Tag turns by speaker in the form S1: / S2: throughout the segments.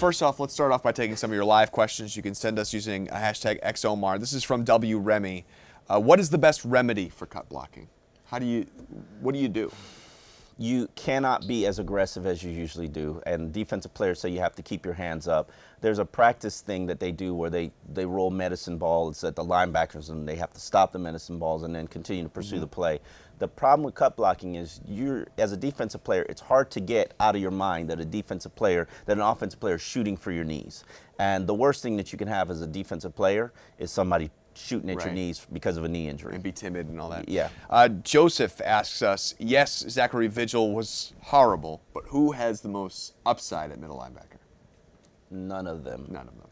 S1: first off, let's start off by taking some of your live questions. You can send us using a hashtag XOMAR. This is from W. Remy. What is the best remedy for cut blocking? What do you do?
S2: You cannot be as aggressive as you usually do, and defensive players say you have to keep your hands up. There's a practice thing that they do where they roll medicine balls at the linebackers, and they have to stop the medicine balls and then continue to pursue the play. The problem with cut blocking is as a defensive player, it's hard to get out of your mind that an offensive player is shooting for your knees. And the worst thing that you can have as a defensive player is somebody shooting at your knees because of a knee injury.
S1: And be timid and all that.
S2: Yeah.
S1: Joseph asks us, yes, Zachary Vigil was horrible, but who has the most upside at middle linebacker?
S2: None of them.
S1: None of them.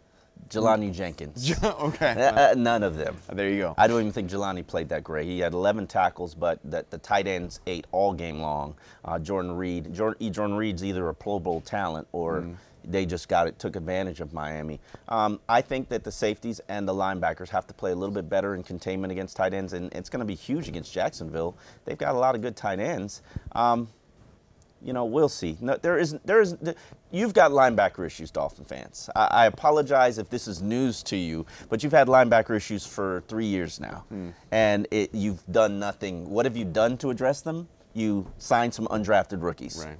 S2: Jelani Jenkins.
S1: Okay.
S2: None of them.
S1: There you go.
S2: I don't even think Jelani played that great. He had 11 tackles, but the tight ends ate all game long. Jordan Reed's either a Pro Bowl talent or they just took advantage of Miami. I think that the safeties and the linebackers have to play a little bit better in containment against tight ends, and it's going to be huge against Jacksonville. They've got a lot of good tight ends. You know, we'll see. No, you've got linebacker issues, Dolphin fans. I apologize if this is news to you, but you've had linebacker issues for 3 years now, and you've done nothing. What have you done to address them? You signed some undrafted rookies.
S1: Right.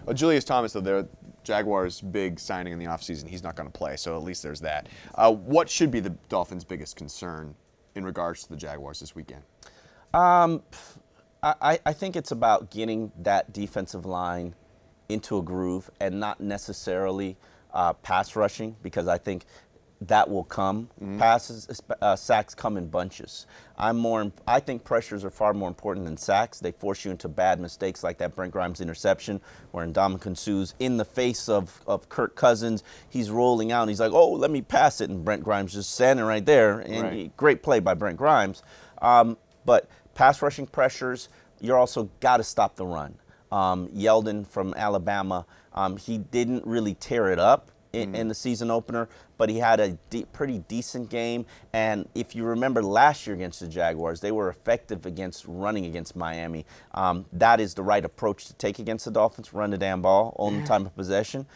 S1: Well, Julius Thomas, though, they're Jaguars' big signing in the offseason. He's not going to play, so at least there's that. What should be the Dolphins' biggest concern in regards to the Jaguars this weekend?
S2: I think it's about getting that defensive line into a groove and not necessarily pass rushing, because I think that will come. Sacks come in bunches. I think pressures are far more important than sacks. They force you into bad mistakes like that Brent Grimes interception where Ndamukong Suh's in the face of Kirk Cousins. He's rolling out and he's like, oh, let me pass it, and Brent Grimes just standing right there. And great play by Brent Grimes. But pass rushing pressures, you're also got to stop the run. Yeldon from Alabama, he didn't really tear it up in the season opener, but he had a pretty decent game. And if you remember last year against the Jaguars, they were effective against running against Miami. That is the right approach to take against the Dolphins, run the damn ball, own the time of possession.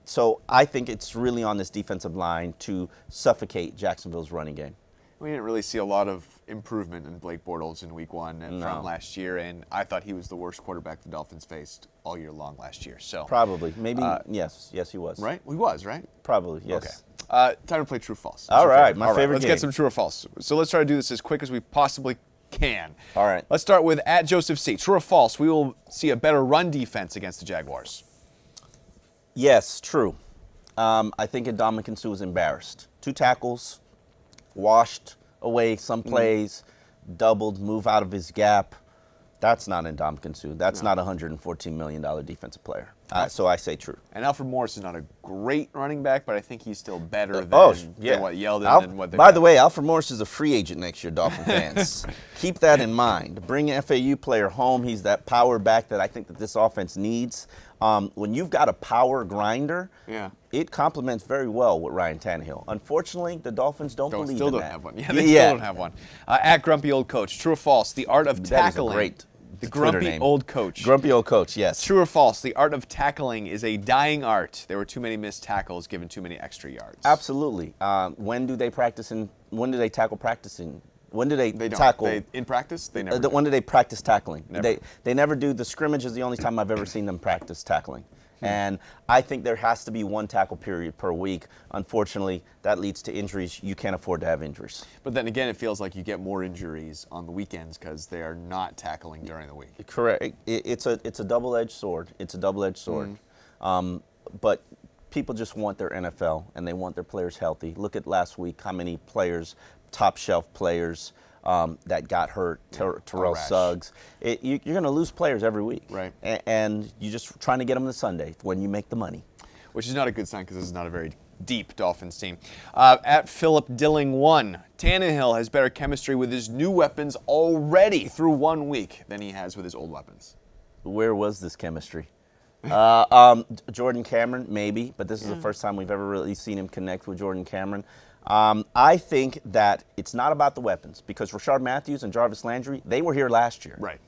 S2: So I think it's really on this defensive line to suffocate Jacksonville's running game.
S1: We didn't really see a lot of improvement in Blake Bortles in week one from last year, and I thought he was the worst quarterback the Dolphins faced all year long last year. So
S2: probably, maybe, yes, he was.
S1: Right? He was, right?
S2: Probably, yes.
S1: Okay. Time to play true or false.
S2: All right, my favorite
S1: Let's
S2: game.
S1: get some true or false. So let's try to do this as quick as we possibly can.
S2: All right.
S1: Let's start with @JosephC. True or false? We will see a better run defense against the Jaguars.
S2: Yes, true. I think Ndamukong Suh was embarrassed. 2 tackles, washed away some plays, doubled, move out of his gap. That's not Ndamukong Suh. That's not a $114 million defensive player. So I say true.
S1: And Alfred Morris is not a great running back, but I think he's still better than what Yeldon and what they're
S2: By the way, Alfred Morris is a free agent next year, Dolphin fans. Keep that in mind. Bring an FAU player home. He's that power back that I think that this offense needs. When you've got a power grinder, it complements very well with Ryan Tannehill. Unfortunately, the Dolphins don't believe in that.
S1: Still don't have one. Yeah, they still don't have one. @Grumpy Old Coach. True or false? The art of tackling.
S2: That is a great
S1: The Grumpy Old Coach.
S2: Grumpy Old Coach, yes.
S1: True or false? The art of tackling is a dying art. There were too many missed tackles given too many extra yards.
S2: Absolutely. When do they practice when do they tackle practicing? When do they tackle?
S1: In practice, they never do.
S2: When do they practice tackling?
S1: Never.
S2: They never do. The scrimmage is the only time I've ever seen them practice tackling. And I think there has to be 1 tackle period per week. Unfortunately, that leads to injuries. You can't afford to have injuries.
S1: But then again, it feels like you get more injuries on the weekends because they are not tackling during the week.
S2: Correct. It's a double-edged sword. It's a double-edged sword. But people just want their NFL, and they want their players healthy. Look at last week, how many players, top-shelf players, that got hurt, Terrell Suggs. You're going to lose players every week.
S1: Right.
S2: And you're just trying to get them to Sunday when you make the money.
S1: Which is not a good sign because this is not a very deep Dolphins team. @PhilipDilling1, Tannehill has better chemistry with his new weapons already through 1 week than he has with his old weapons.
S2: Where was this chemistry? Jordan Cameron, maybe, but this is the first time we've ever really seen him connect with Jordan Cameron. I think that it's not about the weapons because Rashard Matthews and Jarvis Landry, they were here last year.
S1: Right.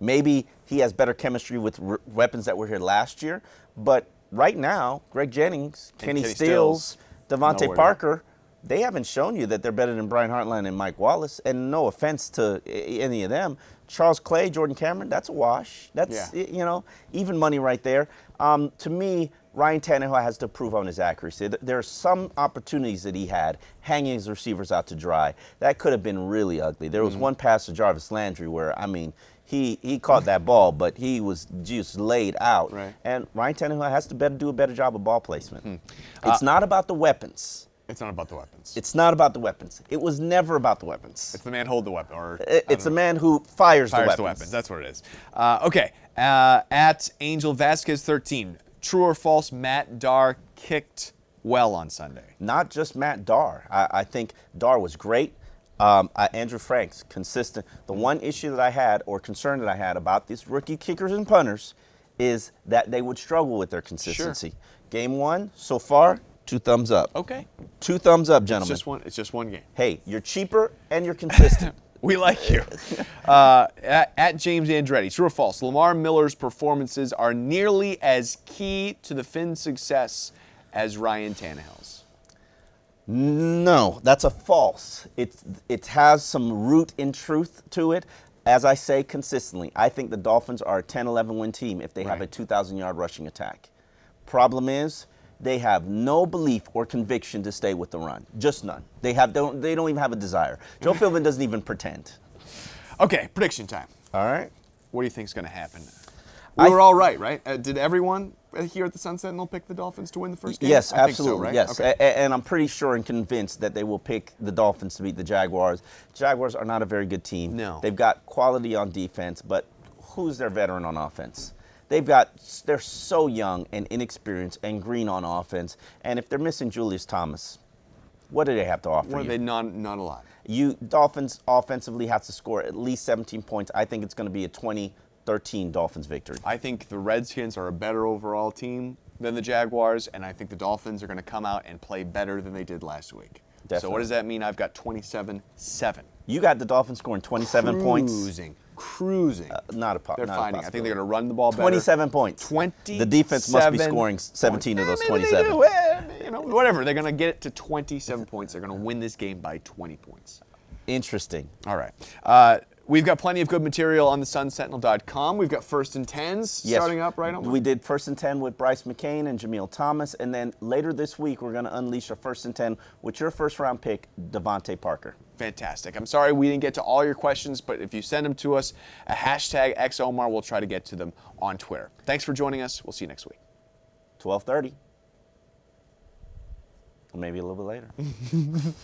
S2: Maybe he has better chemistry with weapons that were here last year, but right now, Greg Jennings, Kenny
S1: Kenny
S2: Stills, Devontae
S1: nowhere.
S2: Parker, they haven't shown you that they're better than Brian Hartline and Mike Wallace. And no offense to any of them. Charles Clay, Jordan Cameron, that's a wash. That's,
S1: Yeah.
S2: you know, even money right there. To me, Ryan Tannehill has to prove on his accuracy. There are some opportunities that he had hanging his receivers out to dry. That could have been really ugly. There was one pass to Jarvis Landry where, I mean, he caught that ball, but he was just laid out.
S1: Right.
S2: And Ryan Tannehill has to do a better job of ball placement. It's not about the weapons.
S1: It's not about the weapons.
S2: It's not about the weapons. It was never about the weapons.
S1: It's the man hold the weapon. Or
S2: It's a man who fires the
S1: fires
S2: weapons.
S1: the weapons. That's what it is. Okay. At Angel Vasquez 13. True or false? Matt Darr kicked well on Sunday.
S2: Not just Matt Darr. I think Darr was great. Andrew Franks, consistent. The one issue that I had, or concern that I had about these rookie kickers and punters, is that they would struggle with their consistency. Game one, so far, 2 thumbs up.
S1: Okay.
S2: 2 thumbs up, gentlemen.
S1: It's just one game.
S2: Hey, you're cheaper and you're consistent.
S1: We like you. At James Andretti, true or false? Lamar Miller's performances are nearly as key to the Finns' success as Ryan Tannehill's.
S2: No, that's a false. It has some root in truth to it. As I say consistently, I think the Dolphins are a 10-11 win team if they have a 2,000-yard rushing attack. Problem is, they have no belief or conviction to stay with the run. Just none. They don't even have a desire. Joe Philbin doesn't even pretend.
S1: Okay, prediction time.
S2: All right.
S1: What do you think is going to happen? We were all right? Did everyone here at the Sun-Sentinel pick the Dolphins to win the first game?
S2: Yes,
S1: I
S2: absolutely.
S1: Think so, right?
S2: Yes,
S1: Okay.
S2: and I'm pretty sure and convinced that they will pick the Dolphins to beat the Jaguars. Jaguars are not a very good team.
S1: No.
S2: They've got quality on defense, but who's their veteran on offense? They're so young and inexperienced and green on offense, and if they're missing Julius Thomas, what do they have to offer
S1: What are
S2: you?
S1: they? Not a lot.
S2: Dolphins offensively have to score at least 17 points. I think it's going to be a 20-13 Dolphins victory.
S1: I think the Redskins are a better overall team than the Jaguars, and I think the Dolphins are going to come out and play better than they did last week.
S2: Definitely.
S1: So what does that mean? I've got 27-7.
S2: You got the Dolphins scoring 27 points.
S1: Cruising.
S2: Not a problem.
S1: They're finding. I think they're going to run the ball better.
S2: 27 points.
S1: 20.
S2: The defense must be scoring 17 of those
S1: Maybe
S2: 27.
S1: They do. You know, whatever. They're going to get it to 27 points. They're going to win this game by 20 points.
S2: Interesting.
S1: All right. We've got plenty of good material on the Sun-Sentinel.com. We've got first and 10s starting up, right? Omar?
S2: We did first and 10 with Bryce McCain and Jameel Thomas, and then later this week we're going to unleash a first and 10 with your first round pick, Devontae Parker.
S1: Fantastic. I'm sorry we didn't get to all your questions, but if you send them to us, a hashtag XOmar, we'll try to get to them on Twitter. Thanks for joining us. We'll see you next week.
S2: 12:30. Or maybe a little bit later.